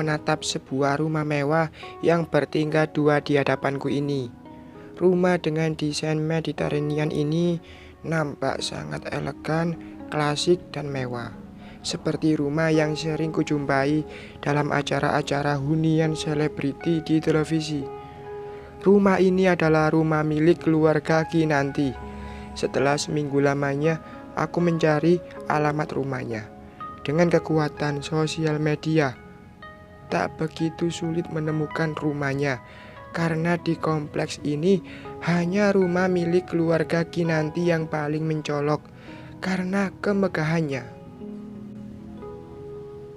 menatap sebuah rumah mewah yang bertingkat dua di hadapanku ini. Rumah dengan desain Mediterranean ini nampak sangat elegan, klasik, dan mewah. Seperti rumah yang sering kujumpai dalam acara-acara hunian selebriti di televisi. Rumah ini adalah rumah milik keluarga Kinanti. Setelah seminggu lamanya, aku mencari alamat rumahnya. Dengan kekuatan sosial media, tak begitu sulit menemukan rumahnya. Karena di kompleks ini hanya rumah milik keluarga Kinanti yang paling mencolok karena kemegahannya.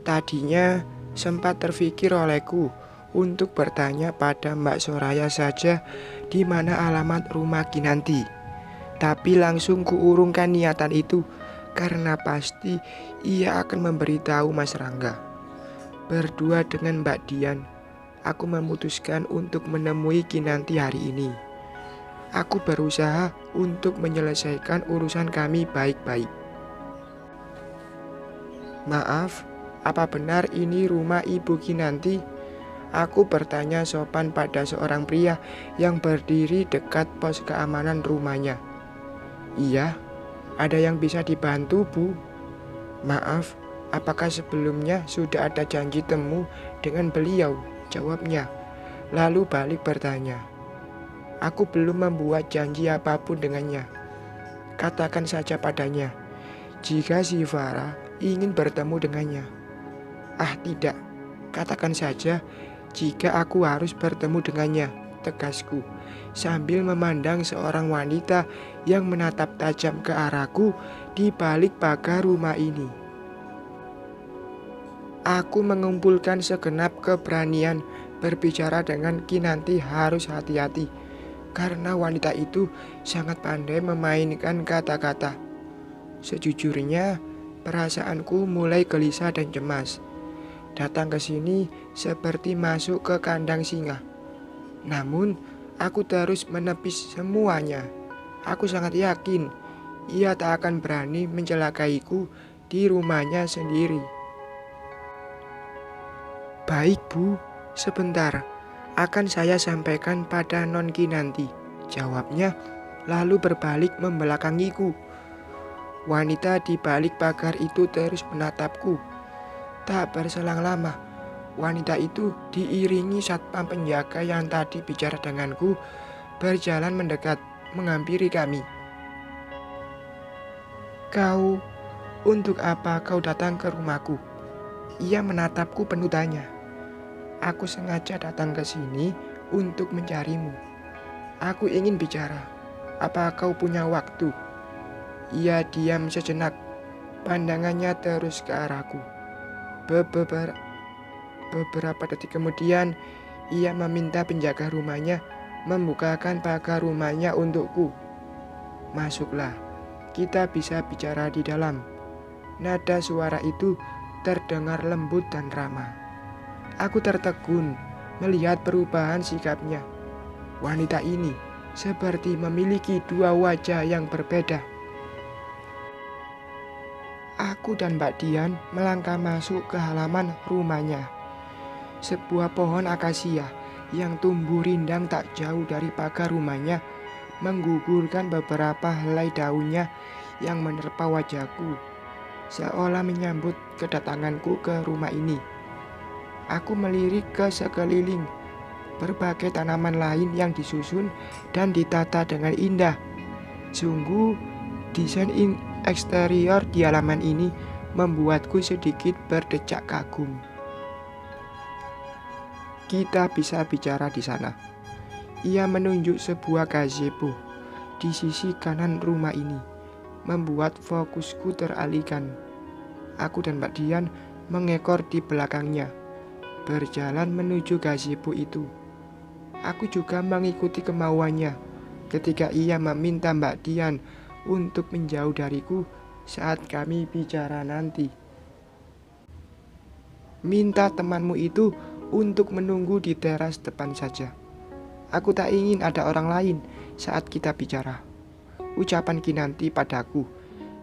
Tadinya sempat terfikir olehku untuk bertanya pada Mbak Soraya saja di mana alamat rumah Kinanti. Tapi langsung kuurungkan niatan itu karena pasti ia akan memberitahu Mas Rangga. Berdua dengan Mbak Dian, aku memutuskan untuk menemui Kinanti hari ini. Aku berusaha untuk menyelesaikan urusan kami baik-baik. Maaf, apa benar ini rumah Ibu Kinanti? Aku bertanya sopan pada seorang pria yang berdiri dekat pos keamanan rumahnya. Iya, ada yang bisa dibantu, Bu? Maaf, apakah sebelumnya sudah ada janji temu dengan beliau? Jawabnya. Lalu balik bertanya. Aku belum membuat janji apapun dengannya. Katakan saja padanya, jika si Farah ingin bertemu dengannya. Ah tidak, katakan saja jika aku harus bertemu dengannya, tegasku, sambil memandang seorang wanita yang menatap tajam ke arahku di balik pagar rumah ini. Aku mengumpulkan segenap keberanian berbicara dengan Kinanti harus hati-hati, karena wanita itu sangat pandai memainkan kata-kata. Sejujurnya, perasaanku mulai gelisah dan cemas. Datang ke sini seperti masuk ke kandang singa. Namun, aku terus menepis semuanya. Aku sangat yakin ia tak akan berani mencelakaiku di rumahnya sendiri. Baik, Bu, sebentar. Akan saya sampaikan pada Non Kinanti, jawabnya, lalu berbalik membelakangiku. Wanita di balik pagar itu terus menatapku. Tak berselang lama, wanita itu diiringi satpam penjaga yang tadi bicara denganku berjalan mendekat, menghampiri kami. Kau, untuk apa kau datang ke rumahku? Ia menatapku penuh tanya. Aku sengaja datang ke sini untuk mencarimu. Aku ingin bicara. Apa kau punya waktu? Ia diam sejenak. Pandangannya terus ke arahku. Beberapa detik kemudian, ia meminta penjaga rumahnya membukakan pagar rumahnya untukku. Masuklah, kita bisa bicara di dalam. Nada suara itu terdengar lembut dan ramah. Aku tertegun melihat perubahan sikapnya. Wanita ini seperti memiliki dua wajah yang berbeda. Aku dan Mbak Dian melangkah masuk ke halaman rumahnya. Sebuah pohon akasia yang tumbuh rindang tak jauh dari pagar rumahnya menggugurkan beberapa helai daunnya yang menerpa wajahku, seolah menyambut kedatanganku ke rumah ini. Aku melirik ke sekeliling, berbagai tanaman lain yang disusun dan ditata dengan indah. Sungguh, desain eksterior di halaman ini membuatku sedikit berdecak kagum. Kita bisa bicara di sana. Ia menunjuk sebuah gazebo di sisi kanan rumah ini, membuat fokusku teralihkan. Aku dan Mbak Dian mengekor di belakangnya, berjalan menuju gazebo itu. Aku juga mengikuti kemauannya ketika ia meminta Mbak Dian untuk menjauh dariku saat kami bicara nanti. Minta temanmu itu untuk menunggu di teras depan saja. Aku tak ingin ada orang lain saat kita bicara, ucapan Kinanti padaku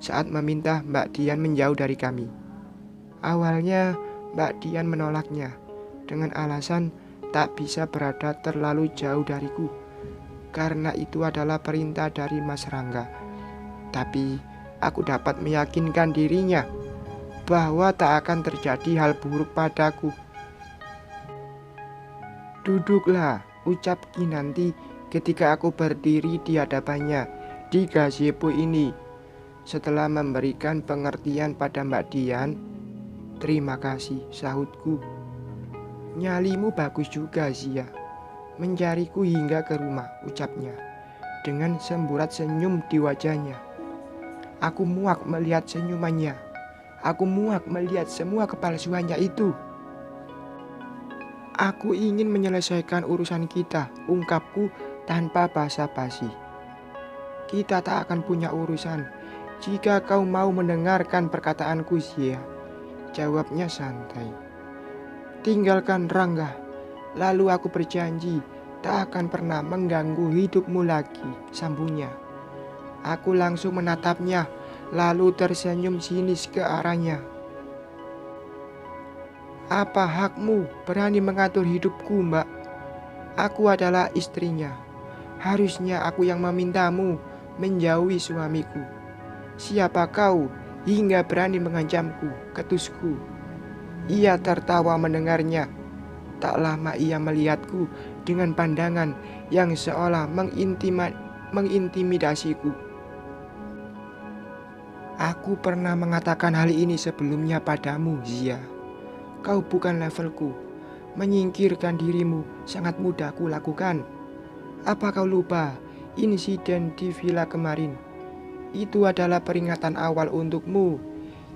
saat meminta Mbak Dian menjauh dari kami. Awalnya Mbak Dian menolaknya, dengan alasan tak bisa berada terlalu jauh dariku, karena itu adalah perintah dari Mas Rangga. Tapi aku dapat meyakinkan dirinya bahwa tak akan terjadi hal buruk padaku. "Duduklah," ucap Kinanti ketika aku berdiri di hadapannya di gazebo ini. Setelah memberikan pengertian pada Mbak Dian, "Terima kasih," sahutku. "Nyalimu bagus juga, Zia. Mencariku hingga ke rumah," ucapnya dengan semburat senyum di wajahnya. Aku muak melihat senyumannya. Aku muak melihat semua kepalsuannya itu. "Aku ingin menyelesaikan urusan kita," ungkapku tanpa basa-basi. "Kita tak akan punya urusan jika kau mau mendengarkan perkataanku, Zia," jawabnya santai. "Tinggalkan Rangga, lalu aku berjanji tak akan pernah mengganggu hidupmu lagi," sambungnya. Aku langsung menatapnya, lalu tersenyum sinis ke arahnya. "Apa hakmu berani mengatur hidupku, Mbak? Aku adalah istrinya. Harusnya aku yang memintamu menjauhi suamiku. Siapa kau hingga berani mengancamku?" ketusku. Ia tertawa mendengarnya. Tak lama ia melihatku dengan pandangan yang seolah mengintimidasiku. "Aku pernah mengatakan hal ini sebelumnya padamu, Zia. Kau bukan levelku. Menyingkirkan dirimu sangat mudah kulakukan. Apa kau lupa insiden di villa kemarin? Itu adalah peringatan awal untukmu.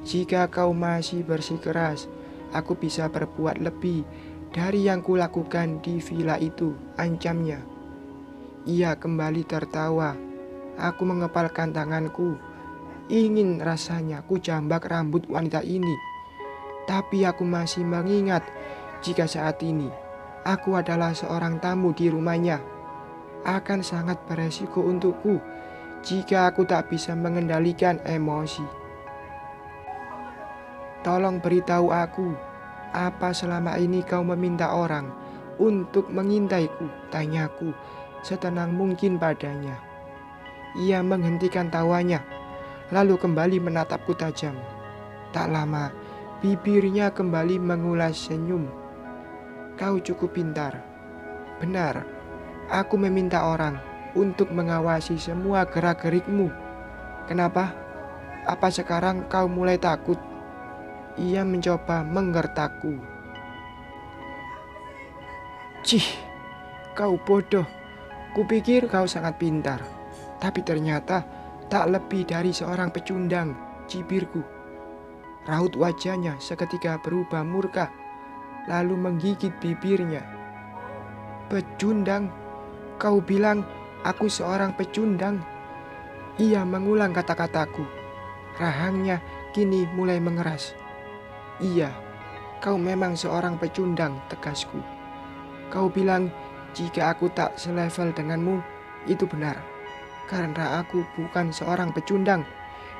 Jika kau masih bersikeras, aku bisa berbuat lebih dari yang kulakukan di villa itu," ancamnya. Ia kembali tertawa. Aku mengepalkan tanganku. Ingin rasanya ku jambak rambut wanita ini. Tapi aku masih mengingat jika saat ini aku adalah seorang tamu di rumahnya. Akan sangat beresiko untukku jika aku tak bisa mengendalikan emosi. "Tolong beritahu aku, apa selama ini kau meminta orang untuk mengintaiku?" tanyaku setenang mungkin padanya. Ia menghentikan tawanya, lalu kembali menatapku tajam. Tak lama, bibirnya kembali mengulas senyum. "Kau cukup pintar. Benar, aku meminta orang untuk mengawasi semua gerak-gerikmu. Kenapa? Apa sekarang kau mulai takut?" Ia mencoba menggertakku. "Cih, kau bodoh. Kupikir kau sangat pintar, tapi ternyata tak lebih dari seorang pecundang," cibirku. Raut wajahnya seketika berubah murka, lalu menggigit bibirnya. "Pecundang? Kau bilang aku seorang pecundang?" Ia mengulang kata-kataku. Rahangnya kini mulai mengeras. "Iya, kau memang seorang pecundang," tegasku. "Kau bilang jika aku tak selevel denganmu, itu benar. Karena aku bukan seorang pecundang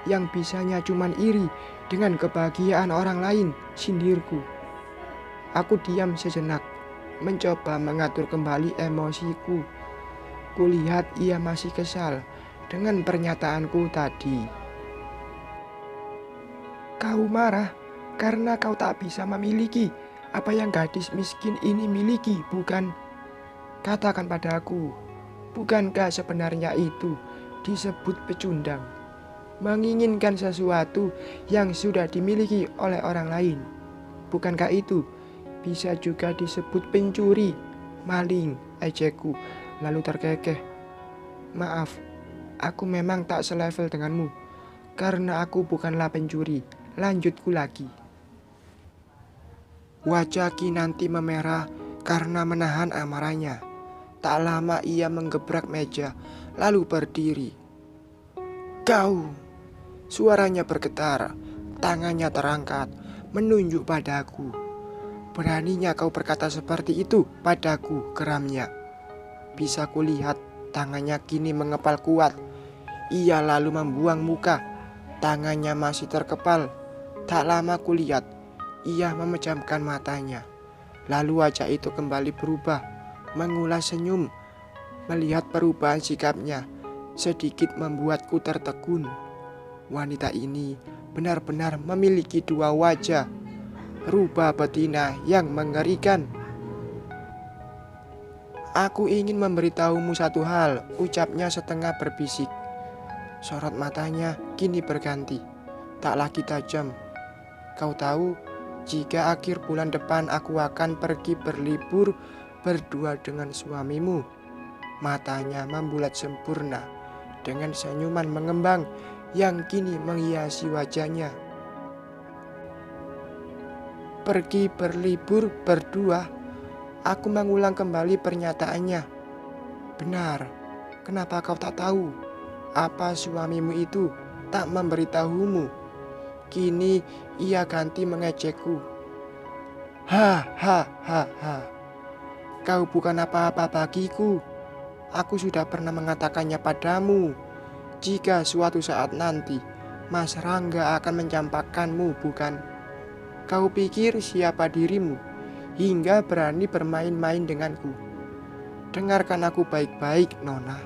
yang bisanya cuman iri dengan kebahagiaan orang lain," sindirku. Aku diam sejenak, mencoba mengatur kembali emosiku. Kulihat ia masih kesal dengan pernyataanku tadi. "Kau marah karena kau tak bisa memiliki apa yang gadis miskin ini miliki, bukan? Katakan padaku, bukankah sebenarnya itu disebut pecundang? Menginginkan sesuatu yang sudah dimiliki oleh orang lain. Bukankah itu bisa juga disebut pencuri, maling?" ejekku, lalu terkekeh. "Maaf, aku memang tak selevel denganmu. Karena aku bukanlah pencuri," lanjutku lagi. Wajah Kinanti memerah karena menahan amarahnya. Tak lama ia menggebrak meja, lalu berdiri. "Kau!" Suaranya bergetar, tangannya terangkat, menunjuk padaku. "Beraninya kau berkata seperti itu padaku," geramnya. Bisa kulihat tangannya kini mengepal kuat. Ia lalu membuang muka, tangannya masih terkepal. Tak lama kulihat ia memejamkan matanya, Lalu wajah itu kembali berubah, mengulas senyum. Melihat perubahan sikapnya, sedikit membuatku tertegun. Wanita ini benar-benar memiliki dua wajah, rubah betina yang mengerikan. Aku ingin memberitahumu satu hal, ucapnya setengah berbisik. Sorot matanya kini berganti, tak lagi tajam. Kau tahu, jika akhir bulan depan aku akan pergi berlibur berdua dengan suamimu. Matanya membulat sempurna dengan senyuman mengembang yang kini menghiasi wajahnya. Pergi berlibur berdua, aku mengulang kembali pernyataannya. Benar, kenapa kau tak tahu? Apa suamimu itu tak memberitahumu? Kini ia ganti mengejekku. Ha. Kau bukan apa-apa bagiku. Aku sudah pernah mengatakannya padamu. Jika suatu saat nanti Mas Rangga akan mencampakkanmu, bukan? Kau pikir siapa dirimu hingga berani bermain-main denganku? Dengarkan aku baik-baik, Nona.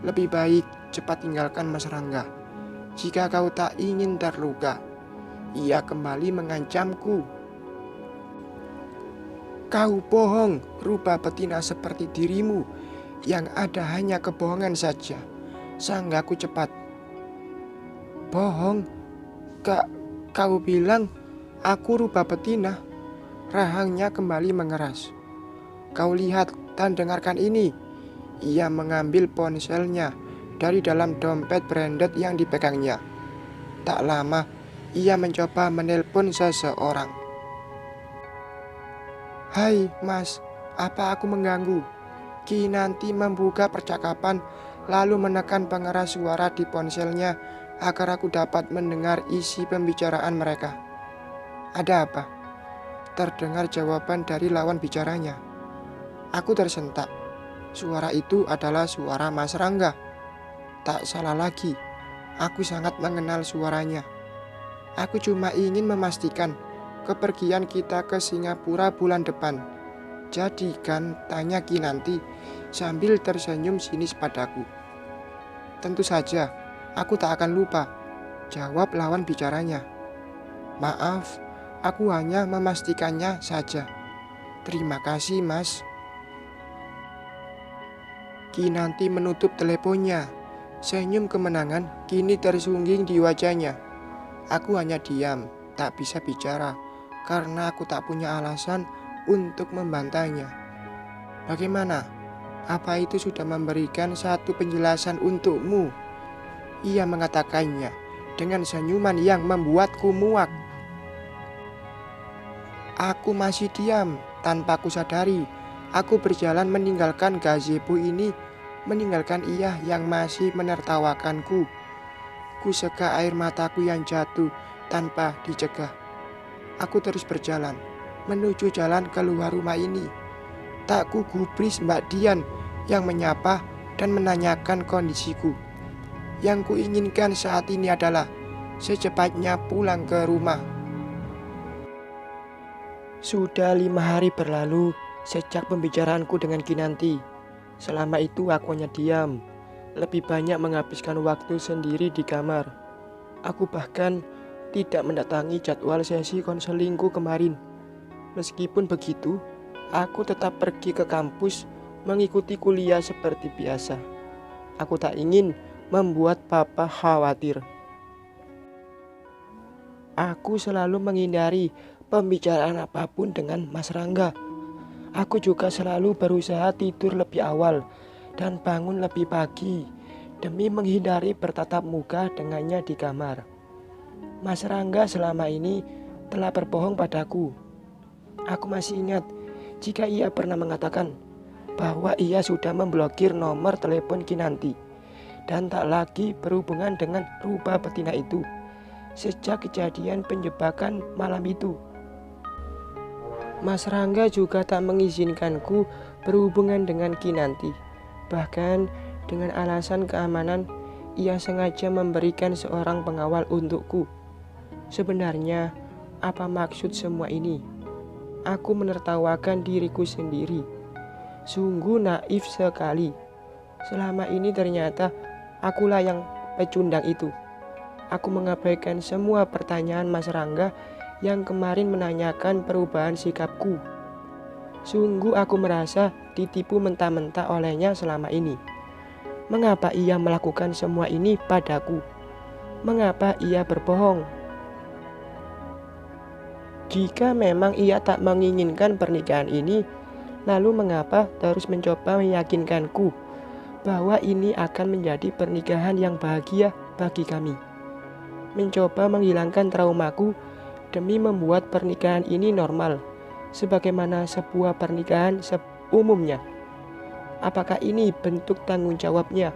Lebih baik cepat tinggalkan Mas Rangga. Jika kau tak ingin terluka, ia kembali mengancamku. Kau bohong, rubah betina seperti dirimu. Yang ada hanya kebohongan saja, sanggaku cepat. Bohong? Kau bilang aku rubah betina? Rahangnya kembali mengeras. Kau lihat dan dengarkan ini. Ia mengambil ponselnya dari dalam dompet branded yang dipegangnya. Tak lama, ia mencoba menelpon seseorang. Hai Mas, apa aku mengganggu? Kinanti membuka percakapan lalu menekan pengeras suara di ponselnya agar aku dapat mendengar isi pembicaraan mereka. Ada apa? Terdengar jawaban dari lawan bicaranya. Aku tersentak. Suara itu adalah suara Mas Rangga. Tak salah lagi, aku sangat mengenal suaranya. Aku cuma ingin memastikan kepergian kita ke Singapura bulan depan. Jadi kan, tanya Kinanti sambil tersenyum sinis padaku. Tentu saja, aku tak akan lupa, jawab lawan bicaranya. Maaf, aku hanya memastikannya saja. Terima kasih, Mas. Kinanti menutup teleponnya. Senyum kemenangan kini tersungging di wajahnya. Aku hanya diam, tak bisa bicara, karena aku tak punya alasan untuk membantahnya. Bagaimana? Apa itu sudah memberikan satu penjelasan untukmu? Ia mengatakannya dengan senyuman yang membuatku muak. Aku masih diam. Tanpa ku sadari, aku berjalan meninggalkan gazebo ini, meninggalkan ia yang masih menertawakanku. Ku seka air mataku yang jatuh tanpa dicegah. Aku terus berjalan menuju jalan keluar rumah ini. Tak ku gubris Mbak Dian yang menyapa dan menanyakan kondisiku. Yang ku inginkan saat ini adalah secepatnya pulang ke rumah. Sudah 5 hari berlalu sejak pembicaraanku dengan Kinanti. Selama itu aku hanya diam, lebih banyak menghabiskan waktu sendiri di kamar. Aku bahkan tidak mendatangi jadwal sesi konselingku kemarin. Meskipun begitu, aku tetap pergi ke kampus mengikuti kuliah seperti biasa. Aku tak ingin membuat papa khawatir. Aku selalu menghindari pembicaraan apapun dengan Mas Rangga. Aku juga selalu berusaha tidur lebih awal dan bangun lebih pagi demi menghindari bertatap muka dengannya di kamar. Mas Rangga selama ini telah berbohong padaku. Aku masih ingat jika ia pernah mengatakan bahwa ia sudah memblokir nomor telepon Kinanti dan tak lagi berhubungan dengan rubah betina itu sejak kejadian penjebakan malam itu. Mas Rangga juga tak mengizinkanku berhubungan dengan Kinanti. Bahkan dengan alasan keamanan, ia sengaja memberikan seorang pengawal untukku. Sebenarnya, apa maksud semua ini? Aku menertawakan diriku sendiri. Sungguh naif sekali. Selama ini ternyata akulah yang pecundang itu. Aku mengabaikan semua pertanyaan Mas Rangga yang kemarin menanyakan perubahan sikapku. Sungguh aku merasa ditipu mentah-mentah olehnya selama ini. Mengapa ia melakukan semua ini padaku? Mengapa ia berbohong? Jika memang ia tak menginginkan pernikahan ini, lalu mengapa terus mencoba meyakinkanku bahwa ini akan menjadi pernikahan yang bahagia bagi kami? Mencoba menghilangkan traumaku demi membuat pernikahan ini normal, sebagaimana sebuah pernikahan umumnya. Apakah ini bentuk tanggung jawabnya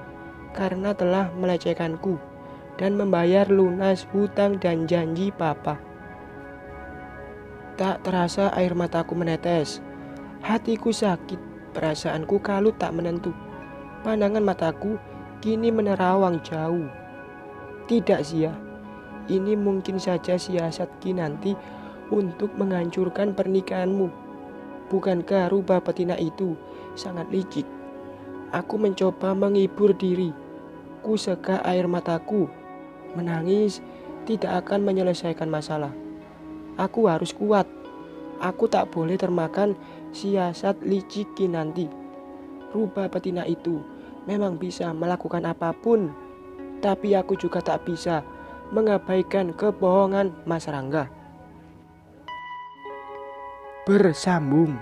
karena telah melecehkanku dan membayar lunas hutang dan janji papa? Tak terasa air mataku menetes. Hatiku sakit, perasaanku kalut tak menentu. Pandangan mataku kini menerawang jauh. Tidak sia. Ini mungkin saja siasat Kinanti untuk menghancurkan pernikahanmu. Bukankah rubah betina itu sangat licik? Aku mencoba menghibur diri. Ku seka air mataku. Menangis tidak akan menyelesaikan masalah. Aku harus kuat. Aku tak boleh termakan siasat licik Kinanti. Rubah betina itu memang bisa melakukan apapun, tapi aku juga tak bisa mengabaikan kebohongan Mas Rangga. Bersambung.